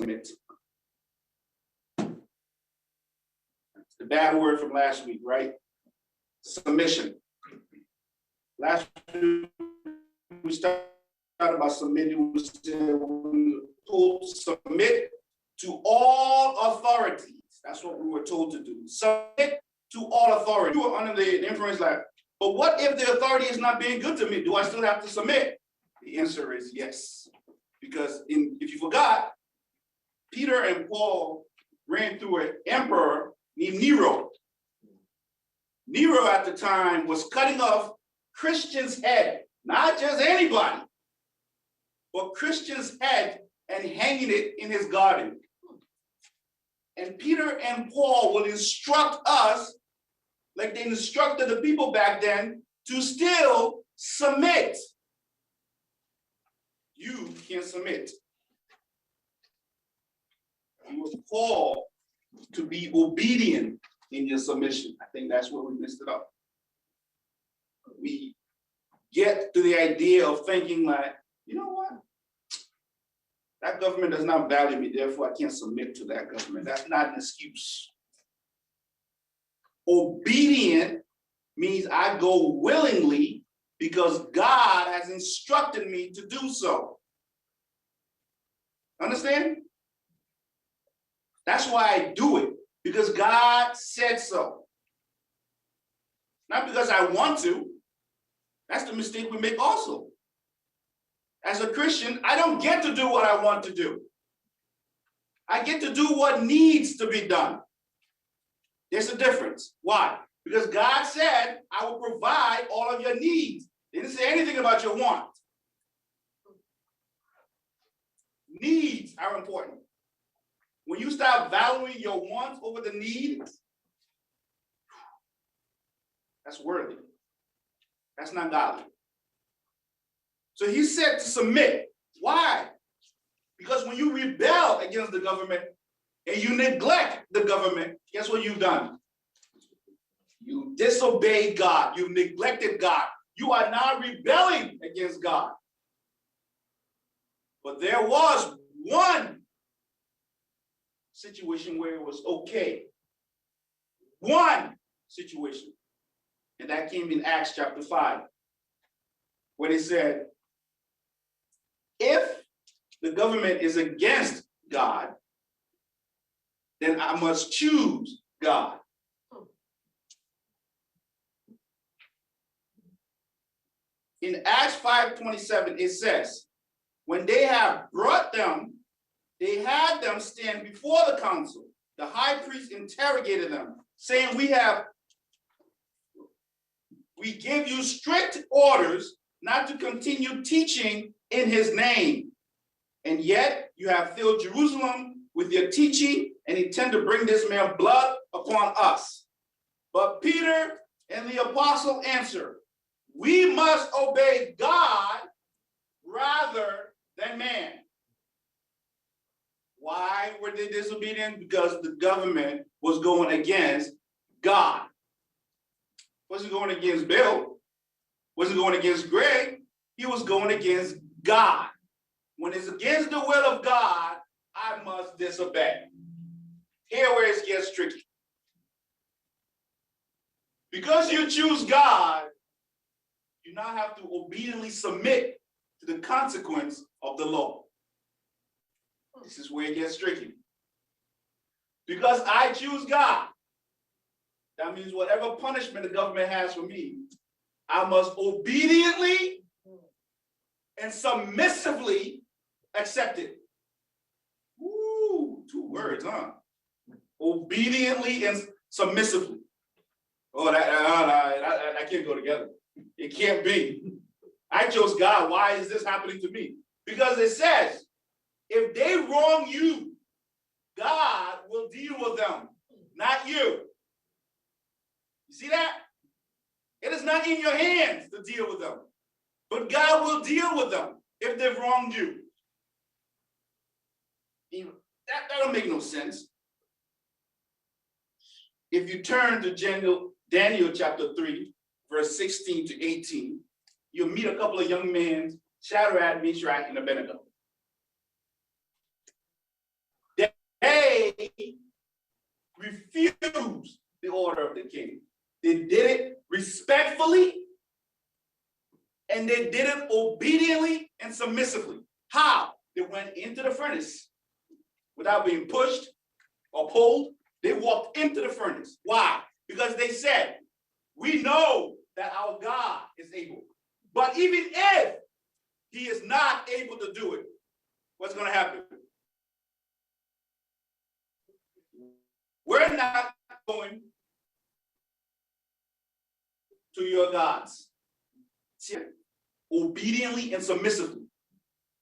submit. The bad word from last week, right? Submission. Last week we started about submitting. We were told to submit to all authorities. That's what we were told to do. Submit to all authority. You were under the influence like, but what if the authority is not being good to me? Do I still have to submit? The answer is yes. Because if you forgot, Peter and Paul ran through an emperor named Nero. Nero at the time was cutting off Christians' head, not just anybody, but Christians' head and hanging it in his garden. And Peter and Paul will instruct us, like they instructed the people back then, to still submit. You can submit. You were called to be obedient in your submission. I think that's where we messed it up. We get to the idea of thinking like, you know what? That government does not value me, therefore I can't submit to that government. That's not an excuse. Obedient means I go willingly because God has instructed me to do so. Understand? That's why I do it, because God said so. Not because I want to. That's the mistake we make also. As a Christian, I don't get to do what I want to do. I get to do what needs to be done. There's a difference. Why? Because God said, I will provide all of your needs. He didn't say anything about your want. Needs are important. When you start valuing your wants over the needs, that's worthy. That's not godly. So he said to submit. Why? Because when you rebel against the government and you neglect the government, guess what you've done? You disobeyed God. You've neglected God. You are now rebelling against God. But there was one situation where it was okay. One situation. And that came in Acts chapter 5, where they said, if the government is against God, then I must choose God. In Acts 5:27, it says, when they have brought them, they had them stand before the council. The high priest interrogated them, saying, we give you strict orders not to continue teaching in his name. And yet you have filled Jerusalem with your teaching and intend to bring this man's blood upon us. But Peter and the apostle answered, we must obey God rather than man. Why were they disobedient? Because the government was going against God. Wasn't going against Bill. Wasn't going against Greg. He was going against God. When it's against the will of God, I must disobey. Here where it gets tricky. Because you choose God, you now have to obediently submit to the consequence of the law. This is where it gets tricky. Because I choose God, that means whatever punishment the government has for me, I must obediently and submissively accept it. Ooh, 2 words, huh? Obediently and submissively. Oh, that can't go together. It can't be. I chose God. Why is this happening to me? Because it says, if they wrong you, God will deal with them, not you. You see that? It is not in your hands to deal with them, but God will deal with them if they've wronged you. That don't make no sense. If you turn to Daniel chapter 3, verse 16 to 18, you'll meet a couple of young men, Shadrach, Meshach, and Abednego. refused the order of the king. They did it respectfully, and they did it obediently and submissively. How? They went into the furnace without being pushed or pulled. They walked into the furnace. Why? Because they said, we know that our God is able. But even if he is not able to do it, what's going to happen? We're not going to your gods. Obediently and submissively.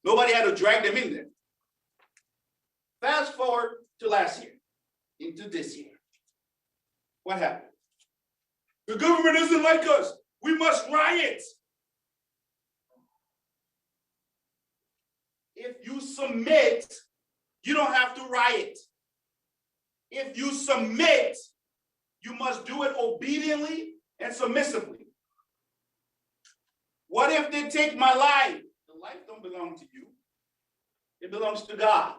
Nobody had to drag them in there. Fast forward to last year, into this year. What happened? The government isn't like us. We must riot. If you submit, you don't have to riot. If you submit, you must do it obediently and submissively. What if they take my life? The life don't belong to you. It belongs to God.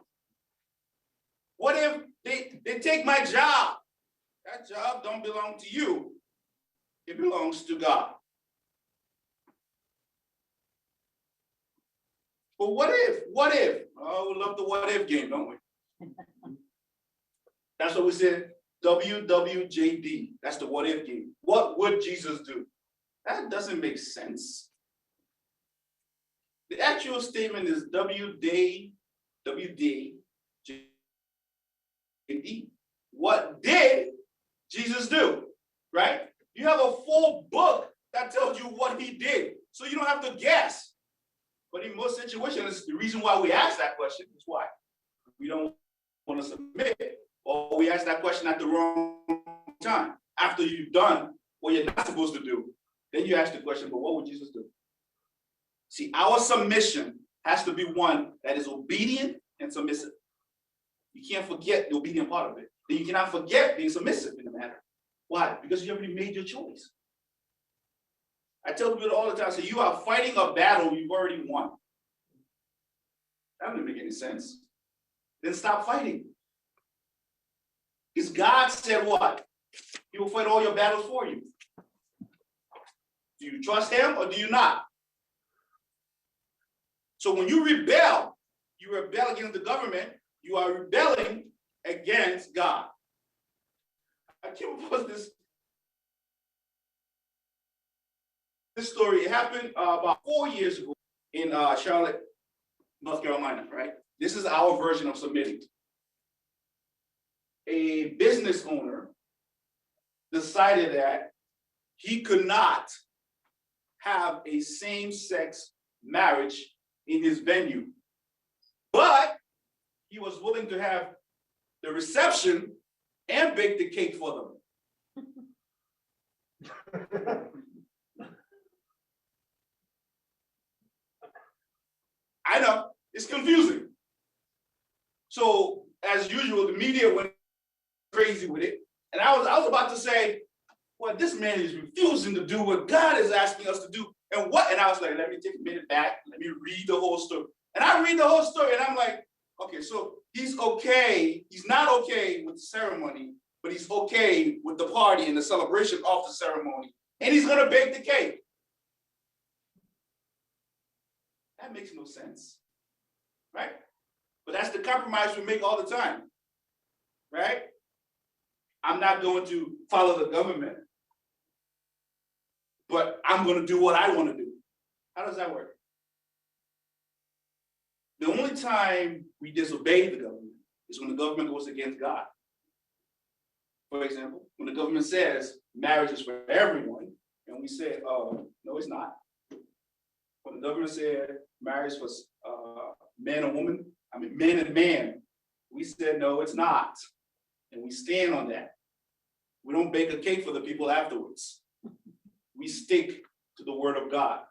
What if they take my job? That job don't belong to you. It belongs to God. But what if? What if? Oh, we love the what if game, don't we? That's what we said, WWJD. That's the what if game. What would Jesus do? That doesn't make sense. The actual statement is WD. What did Jesus do? Right? You have a full book that tells you what he did. So you don't have to guess. But in most situations, the reason why we ask that question is why? We don't want to submit, or we ask that question at the wrong time. After you've done what you're not supposed to do, then you ask the question, but what would Jesus do? See, our submission has to be one that is obedient and submissive. You can't forget the obedient part of it. Then you cannot forget being submissive in the matter. Why? Because you already made your choice. I tell people all the time, I say, you are fighting a battle you've already won. That doesn't make any sense. Then stop fighting. Because God said what? He will fight all your battles for you. Do you trust him or do you not? So when you rebel against the government, you are rebelling against God. I came across this story. It happened about 4 years ago in Charlotte, North Carolina, right? This is our version of submitting. A business owner decided that he could not have a same-sex marriage in his venue, but he was willing to have the reception and bake the cake for them. I know, it's confusing. So, as usual, the media went crazy with it. And I was about to say, well, this man is refusing to do what God is asking us to do. And what? And I was like, let me take a minute back. Let me read the whole story. And I read the whole story and I'm like, okay, so he's okay. He's not okay with the ceremony, but he's okay with the party and the celebration of the ceremony. And he's going to bake the cake. That makes no sense, right? But that's the compromise we make all the time, right? I'm not going to follow the government, but I'm going to do what I want to do. How does that work? The only time we disobey the government is when the government goes against God. For example, when the government says marriage is for everyone, and we say, no, it's not. When the government said marriage was man and woman, man and man, we said, no, it's not. And we stand on that. We don't bake a cake for the people afterwards. We stick to the word of God.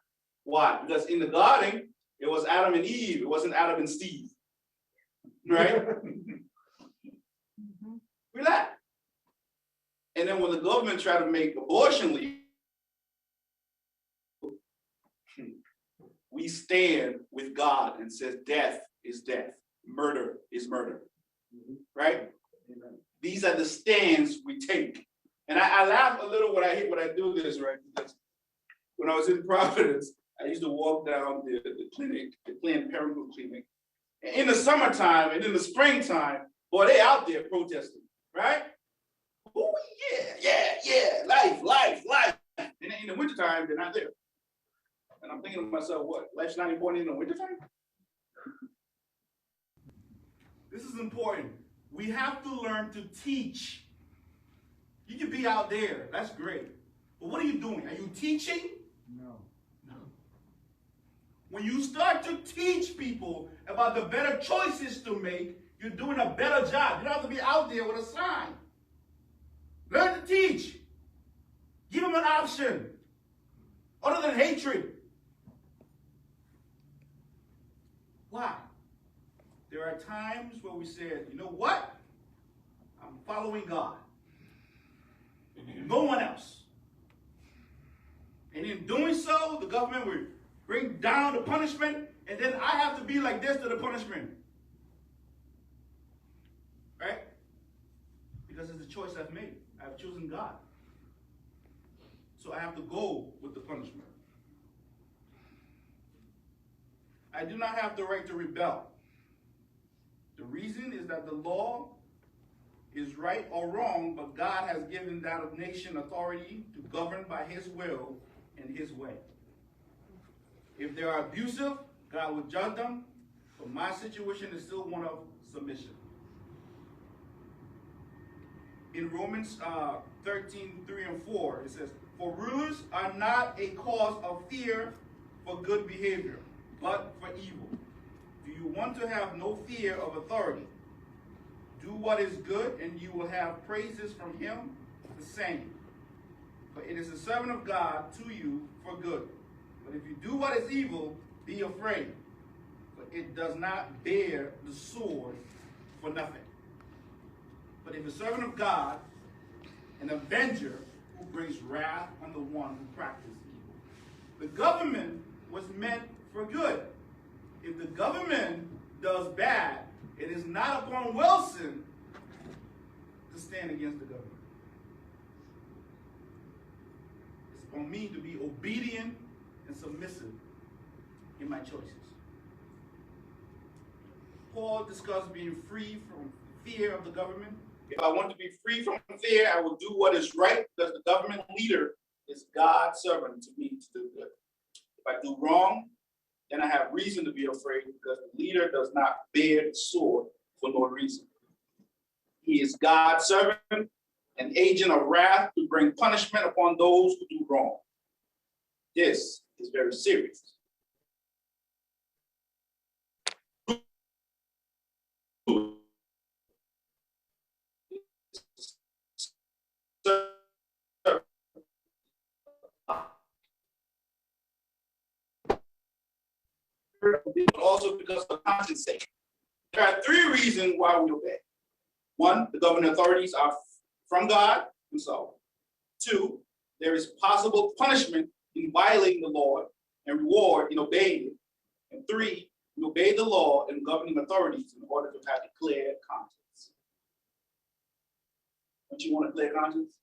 Why? Because in the garden, it was Adam and Eve. It wasn't Adam and Steve. Right? Relax. And then when the government tried to make abortion legal, we stand with God and says death is death. Murder is murder. Right? These are the stands we take. And I laugh a little when I do this, right? Because when I was in Providence, I used to walk down the clinic, the Planned Parenthood clinic. And in the summertime and in the springtime, boy, they out there protesting, right? Oh, yeah, life. And in the wintertime, they're not there. And I'm thinking to myself, what? Life's not important in the wintertime? This is important. We have to learn to teach. You can be out there, that's great. But what are you doing? Are you teaching? No. When you start to teach people about the better choices to make, you're doing a better job. You don't have to be out there with a sign. Learn to teach. Give them an option other than hatred. Why? There are times where we said, you know what? I'm following God. No one else. And in doing so, the government will bring down the punishment, and then I have to be like this to the punishment. Right? Because it's a choice I've made. I've chosen God. So I have to go with the punishment. I do not have the right to rebel. The reason is that the law is right or wrong, but God has given that nation authority to govern by his will and his way. If they are abusive, God will judge them, but my situation is still one of submission. In Romans 13:3-4, it says, for rulers are not a cause of fear for good behavior, but for evil. Do you want to have no fear of authority? Do what is good, and you will have praises from him the same. For it is a servant of God to you for good. But if you do what is evil, be afraid. For it does not bear the sword for nothing. But if a servant of God, an avenger who brings wrath on the one who practices evil. The government was meant for good. If the government does bad, it is not upon Wilson to stand against the government. It's upon me to be obedient and submissive in my choices. Paul discussed being free from fear of the government. If I want to be free from fear, I will do what is right because the government leader is God's servant to me to do good. If I do wrong, then I have reason to be afraid because the leader does not bear the sword for no reason. He is God's servant, an agent of wrath to bring punishment upon those who do wrong. This is very serious. Also because of conscience sake. There are three reasons why we obey. One, the governing authorities are from God himself. Two, there is possible punishment in violating the law and reward in obeying it. And three, we obey the law and governing authorities in order to have a clear conscience. Don't you want a clear conscience?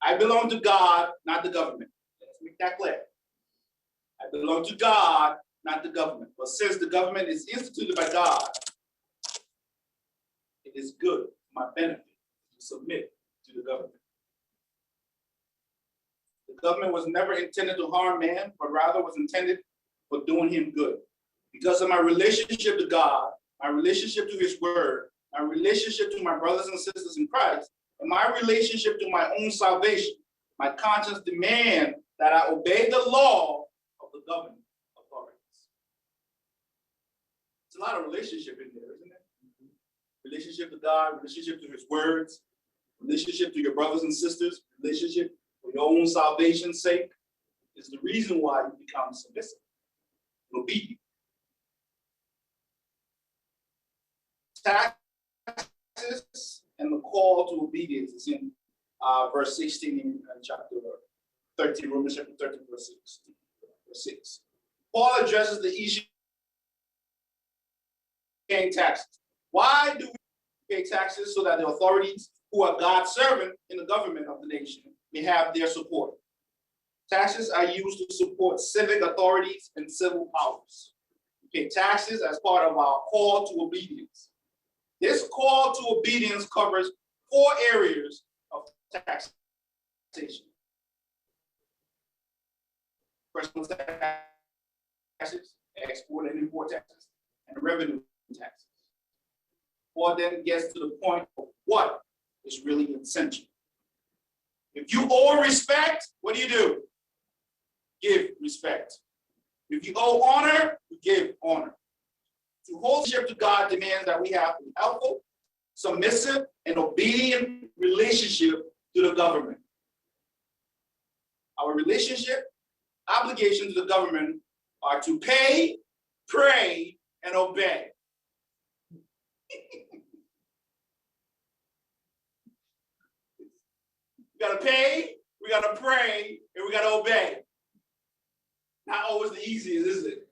I belong to God, not the government. Let's make that clear. I belong to God, not the government. But since the government is instituted by God, it is good for my benefit to submit to the government. The government was never intended to harm man, but rather was intended for doing him good. Because of my relationship to God, my relationship to his word, my relationship to my brothers and sisters in Christ, and my relationship to my own salvation, my conscience demands that I obey the law of the governing authorities. It's a lot of relationship in there, isn't it? Relationship to God, relationship to his words, relationship to your brothers and sisters, relationship for your own salvation's sake is the reason why you become submissive and obedient. Taxes and the call to obedience is in verse 16 in chapter 13, Romans chapter 13, verse 6. Paul addresses the issue of paying taxes. Why do we pay taxes? So that the authorities who are God's servant in the government of the nation may have their support. Taxes are used to support civic authorities and civil powers. We pay taxes as part of our call to obedience. This call to obedience covers 4 areas of taxation. Personal taxes, export and import taxes, and revenue taxes. Or then gets to the point of what is really essential. If you owe respect, what do? Give respect. If you owe honor, you give honor. To hold leadership to God demands that we have a helpful, submissive, and obedient relationship to the government. Our relationship, obligation to the government are to pay, pray, and obey. We gotta pay, we gotta pray, and we gotta obey. Not always the easiest, is it?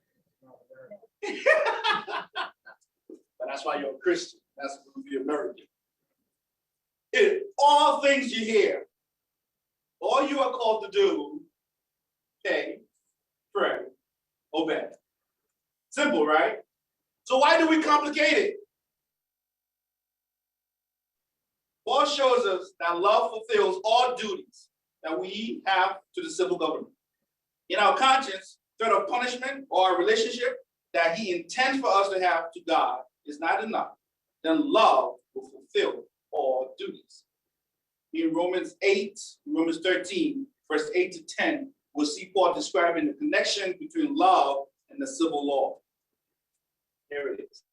But that's why you're a Christian. That's why you're American. In all things you hear, all you are called to do, pay, pray, obey. Simple, right? So why do we complicate it? Paul shows us that love fulfills all duties that we have to the civil government. In our conscience, threat of punishment or a relationship that he intends for us to have to God is not enough, then love will fulfill all duties. In Romans 13, verse 8 to 10, we'll see Paul describing the connection between love and the civil law. There it is.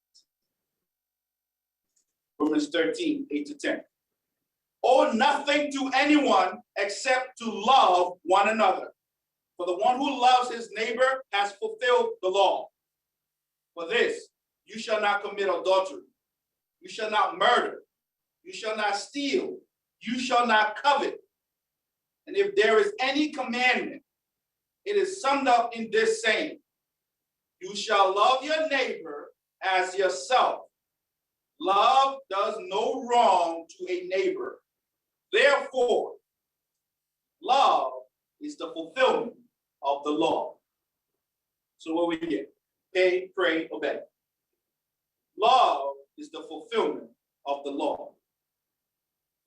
Romans 13, 8 to 10. Owe nothing to anyone except to love one another. For the one who loves his neighbor has fulfilled the law. For this, you shall not commit adultery. You shall not murder. You shall not steal. You shall not covet. And if there is any commandment, it is summed up in this saying: you shall love your neighbor as yourself. Love does no wrong to a neighbor. Therefore, love is the fulfillment of the law. So what we get? Pay, pray, obey. Love is the fulfillment of the law.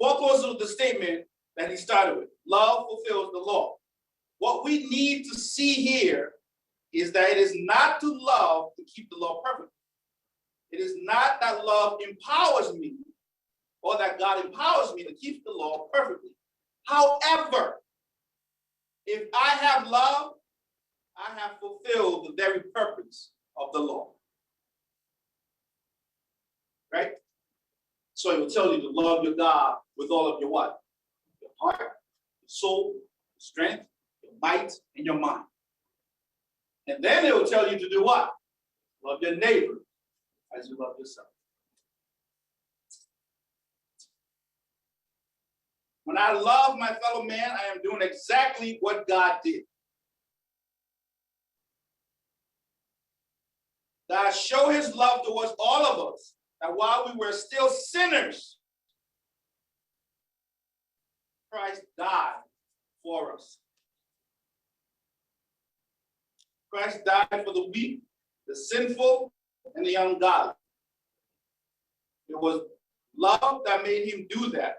Paul closes with the statement that he started with. Love fulfills the law. What we need to see here is that it is not to love to keep the law perfect. It is not that love empowers me or that God empowers me to keep the law perfectly. However, if I have love, I have fulfilled the very purpose of the law. Right? So it will tell you to love your God with all of your what? Your heart, your soul, your strength, your might, and your mind. And then it will tell you to do what? Love your neighbor as you love yourself. When I love my fellow man, I am doing exactly what God did. God showed his love towards all of us, that while we were still sinners, Christ died for us. Christ died for the weak, the sinful, and the ungodly. It was love that made him do that.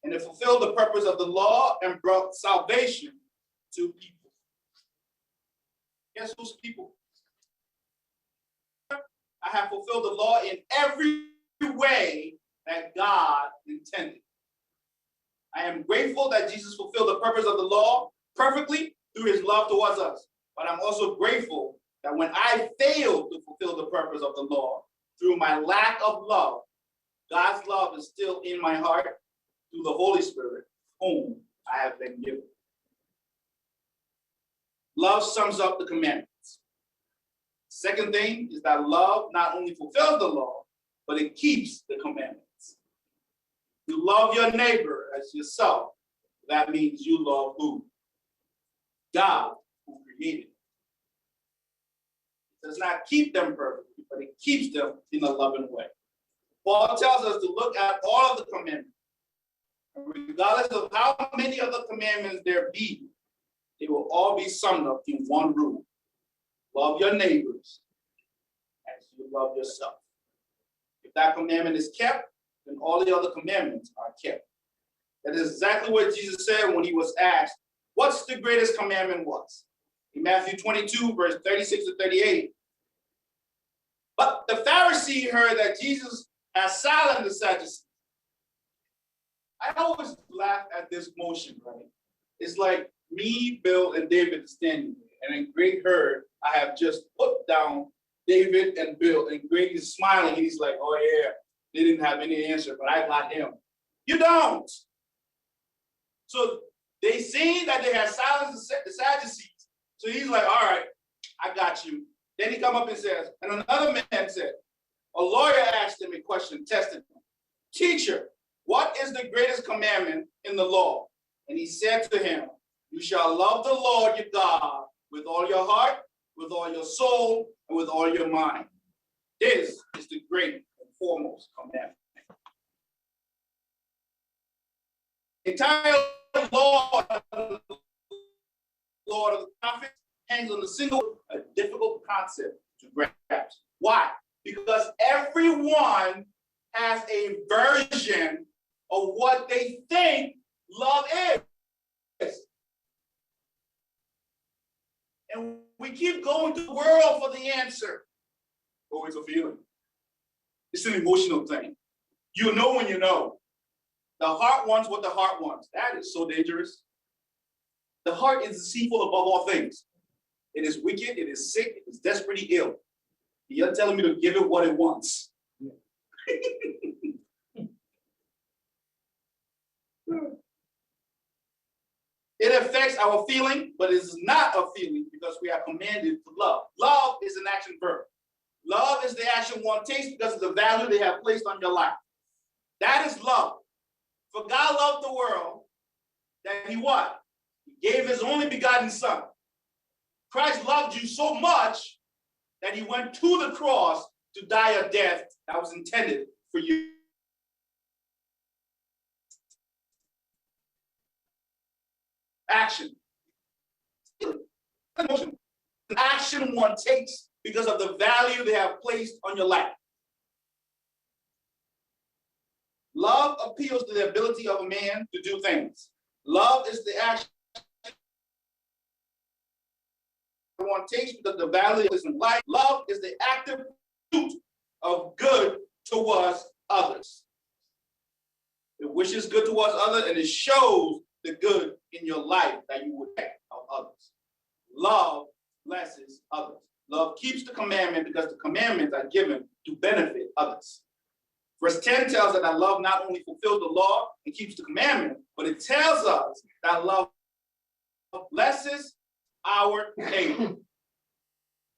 And it fulfilled the purpose of the law and brought salvation to people. Guess who's people? I have fulfilled the law in every way that God intended. I am grateful that Jesus fulfilled the purpose of the law perfectly through his love towards us. But I'm also grateful that when I failed to fulfill the purpose of the law through my lack of love, God's love is still in my heart through the Holy Spirit, whom I have been given. Love sums up the commandments. Second thing is that love not only fulfills the law, but it keeps the commandments. You love your neighbor as yourself. That means you love who? God, who created them. It does not keep them perfectly, but it keeps them in a loving way. Paul tells us to look at all of the commandments. Regardless of how many of the commandments there be, they will all be summed up in one rule. Love your neighbors as you love yourself. If that commandment is kept, then all the other commandments are kept. That is exactly what Jesus said when he was asked, what's the greatest commandment was? In Matthew 22, verse 36 to 38. But the Pharisee heard that Jesus had silenced the Sadducees. I always laugh at this motion, right? It's like me, Bill, and David standing there, and in great herd, I have just put down David and Bill, and Greg is smiling, and he's like, oh yeah, they didn't have any answer, but I got him. You don't. So they seen that they had silenced the Sadducees. So he's like, all right, I got you. Then he come up and says, and another man said, a lawyer asked him a question, tested him. Teacher, what is the greatest commandment in the law? And he said to him, you shall love the Lord your God with all your heart, with all your soul, and with all your mind. This is the great and foremost commandment. The entire law of the prophet hangs on a single, a difficult concept to grasp. Why? Because everyone has a version of what they think love is. And we keep going to the world for the answer. Oh, it's a feeling. It's an emotional thing. You know when you know. The heart wants what the heart wants. That is so dangerous. The heart is deceitful above all things. It is wicked, it is sick, it is desperately ill. You're telling me to give it what it wants. It affects our feeling, but it is not a feeling because we are commanded to love. Love is an action verb. Love is the action one takes because of the value they have placed on your life. That is love. For God loved the world that he what? He gave his only begotten son. Christ loved you so much that he went to the cross to die a death that was intended for you. Action. Emotion. An action one takes because of the value they have placed on your life. Love appeals to the ability of a man to do things. Love is the action one takes because the value is in life. Love is the active pursuit of good towards others. It wishes good towards others and it shows the good in your life that you would have of others. Love blesses others. Love keeps the commandment because the commandments are given to benefit others. Verse 10 tells us that love not only fulfills the law and keeps the commandment, but it tells us that love blesses our neighbor.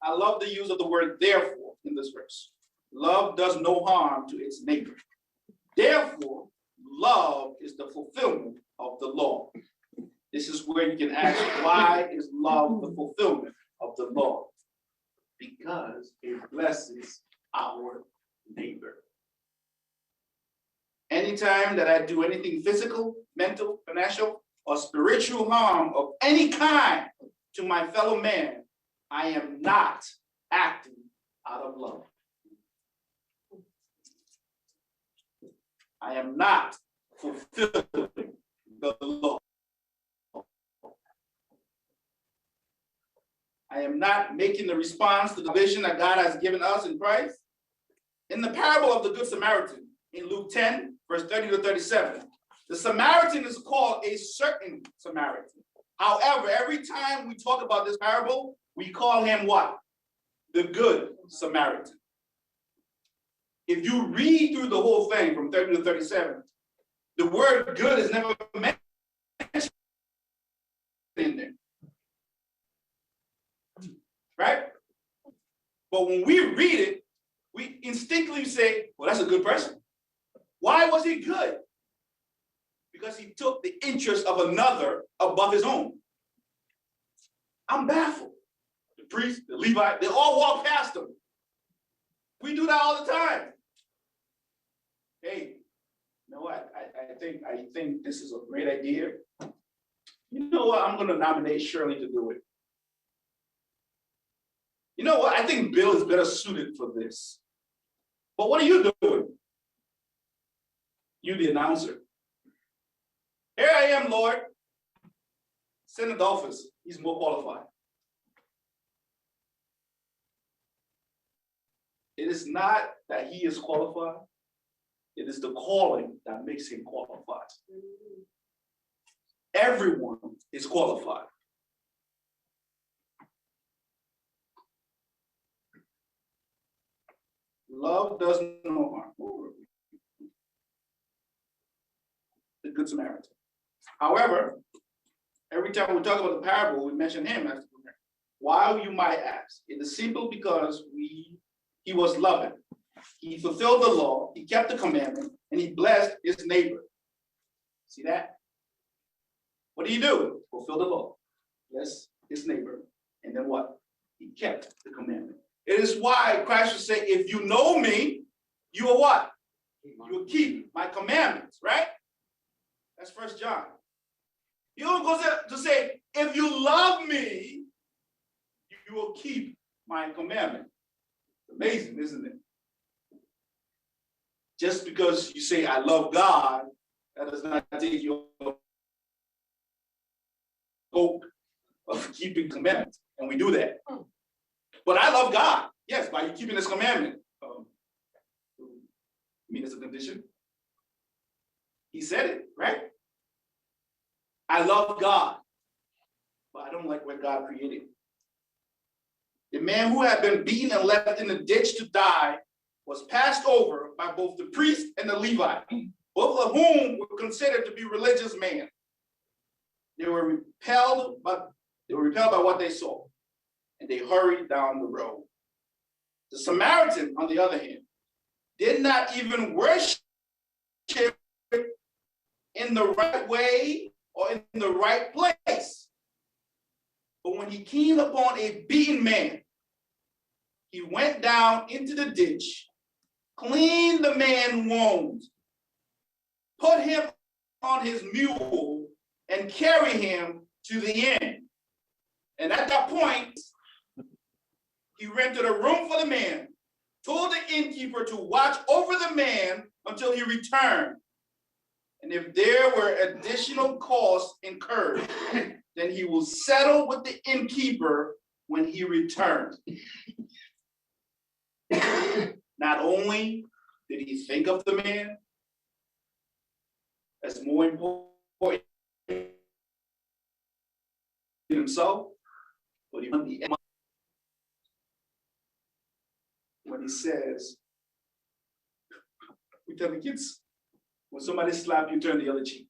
I love the use of the word therefore in this verse. Love does no harm to its neighbor. Therefore, love is the fulfillment of the law. This is where you can ask, why is love the fulfillment of the law? Because it blesses our neighbor. Anytime that I do anything physical, mental, financial, or spiritual harm of any kind to my fellow man, I am not acting out of love. I am not fulfilling the law. I am not making the response to the vision that God has given us in Christ. In the parable of the Good Samaritan, in Luke 10, verse 30 to 37, the Samaritan is called a certain Samaritan. However, every time we talk about this parable, we call him what? The Good Samaritan. If you read through the whole thing from 30 to 37, the word good is never mentioned in there. Right? But when we read it, we instinctively say, well, that's a good person. Why was he good? Because he took the interest of another above his own. I'm baffled. The priest, the Levite, they all walk past him. We do that all the time. hey, you know what? I think this is a great idea. You know what? I'm going to nominate Shirley to do it. You know what? I think Bill is better suited for this. But what are you doing? You, the announcer. Here I am, Lord. Send Adolphus. He's more qualified. It is not that he is qualified. It is the calling that makes him qualified. Everyone is qualified. Love does no harm. The Good Samaritan. However, every time we talk about the parable, we mention him as the good man. Why, you might ask? It is simple because he was loving. He fulfilled the law, he kept the commandment, and he blessed his neighbor. See that? What do? Fulfill the law, bless his neighbor, and then what? He kept the commandment. It is why Christ would say, if you know me, you will what? You will keep my commandments, right? That's 1 John. He don't go to say, if you love me, you will keep my commandment. Amazing, isn't it? Just because you say, I love God, that does not take you hope of keeping commandments. And we do that. But I love God. Yes, by you keeping his commandment. You mean it's a condition? He said it, right? I love God, but I don't like what God created. The man who had been beaten and left in the ditch to die was passed over by both the priest and the Levite, both of whom were considered to be religious men. They were repelled by what they saw, and they hurried down the road. The Samaritan, on the other hand, did not even worship in the right way or in the right place. But when he came upon a beaten man, he went down into the ditch, cleaned the man's wounds, put him on his mule, and carried him to the inn. And at that point, he rented a room for the man, told the innkeeper to watch over the man until he returned. And if there were additional costs incurred, then he will settle with the innkeeper when he returns. Not only did he think of the man as more important than himself, but he went the end when he says, we tell the kids, when somebody slaps you, turn the other cheek.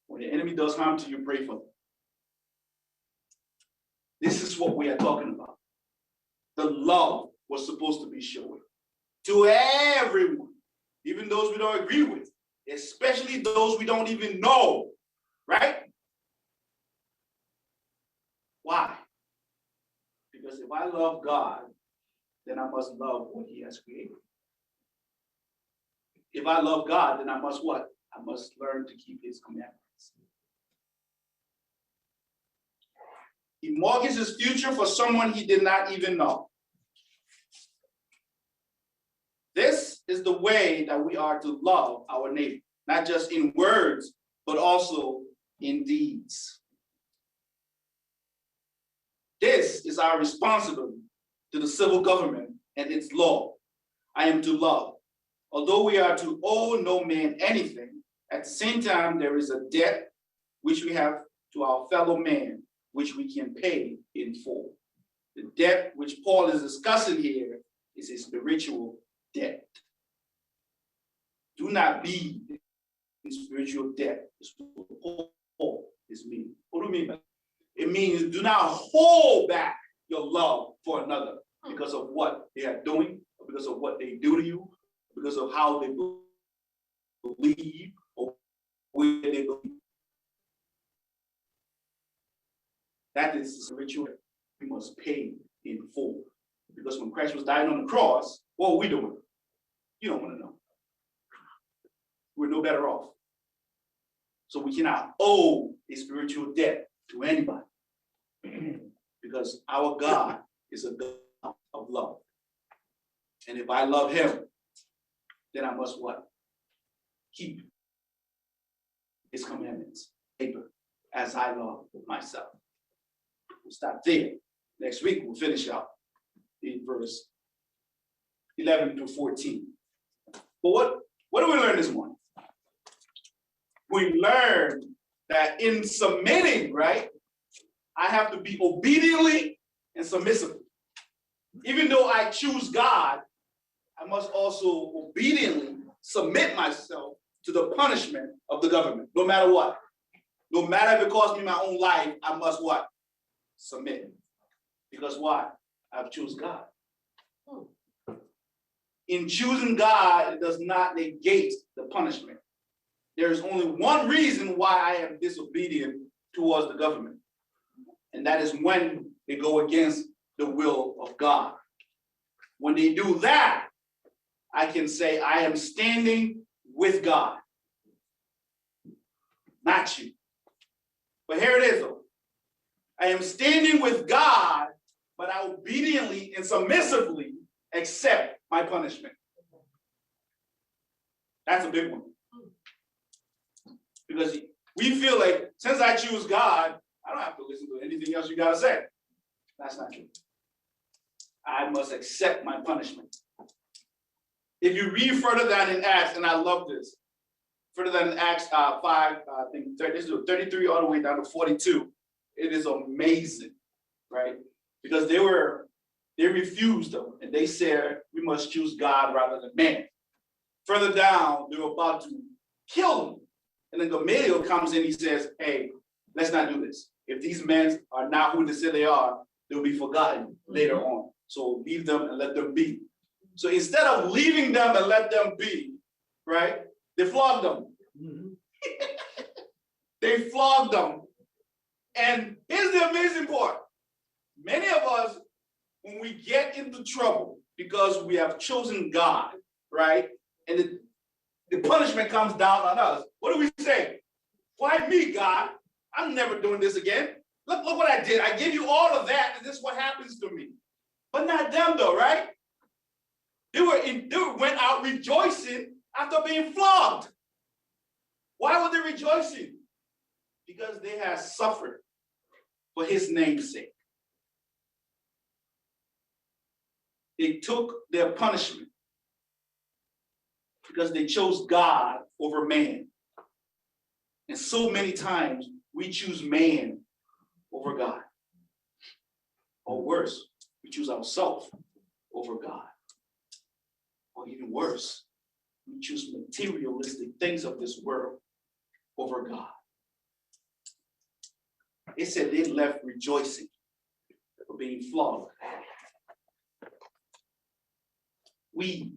When the enemy does harm to you, pray for them. This is what we are talking about. The love was supposed to be shown to everyone, even those we don't agree with, especially those we don't even know, right? Why? Because if I love God, then I must love what he has created. If I love God, then I must what? I must learn to keep his commandments. He mortgaged his future for someone he did not even know. This is the way that we are to love our neighbor, not just in words, but also in deeds. This is our responsibility to the civil government and its law. I am to love. Although we are to owe no man anything, at the same time, there is a debt which we have to our fellow man, which we can pay in full. The debt which Paul is discussing here is a spiritual debt. Do not be in spiritual debt. Is what Paul is meaning. What do you mean by that? It means do not hold back your love for another because of what they are doing, or because of what they do to you, because of how they believe or where they believe. That is spiritual. We must pay in full. Because when Christ was dying on the cross, what were we doing? You don't want to know. we're no better off. So we cannot owe a spiritual debt to anybody because our God is a God of love. And if I love him, then I must what? Keep his commandments, as I love myself. We'll stop there. Next week, we'll finish up in verse 11 through 14. But what do we learn this morning? We learn that in submitting, right, I have to be obediently and submissively. Even though I choose God, I must also obediently submit myself to the punishment of the government, no matter what. No matter if it costs me my own life, I must what? Submit. Because why? I've chosen God. In choosing God, it does not negate the punishment. There is only one reason why I am disobedient towards the government, and that is when they go against the will of God. When they do that, I can say I am standing with God, not you. But here it is, though. I am standing with God, but I obediently and submissively accept my punishment. That's a big one. Because we feel like since I choose God, I don't have to listen to anything else you got to say. That's not true. I must accept my punishment. If you read further down in Acts, and I love this, further down in Acts 5, I think 33 all the way down to 42, it is amazing, right? Because they refused them, and they said, we must choose God rather than man. Further down, they were about to kill him. And then Gamaliel comes in, he says, hey, let's not do this. If these men are not who they say they are, they'll be forgotten later on. So leave them and let them be. So instead of leaving them and let them be, right, they flogged them. They flogged them. And here's the amazing part. Many of us, when we get into trouble because we have chosen God, right, and the punishment comes down on us, what do we say? Why me, God? I'm never doing this again. Look what I did. I gave you all of that, and this is what happens to me. But not them, though, right? They went out rejoicing after being flogged. Why were they rejoicing? Because they had suffered for his name's sake. They took their punishment because they chose God over man. And so many times we choose man over God. Or worse, we choose ourselves over God. Or even worse, we choose materialistic things of this world over God. It said they left rejoicing for being flogged. We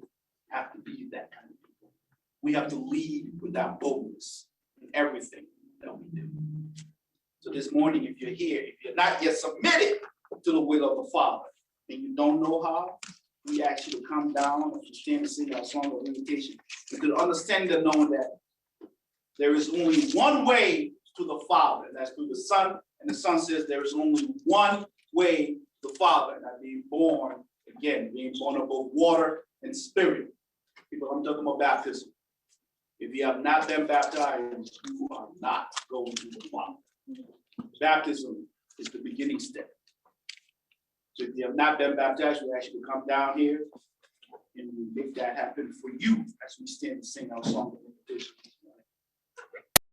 have to be that kind of people. We have to lead with that boldness in everything that we do. So this morning, if you're here, if you're not yet submitted to the will of the Father, and you don't know how, we ask you to come down and to stand and sing our song of invitation. You can understand and know that there is only one way to the Father, and that's through the Son. And the Son says there is only one way to the Father, and that's being born again, being born of both water and spirit. People, I'm talking about baptism. If you have not been baptized, you are not going to the Father. Baptism is the beginning step. So if you have not been baptized, we ask you to come down here and we make that happen for you as we stand and sing our song.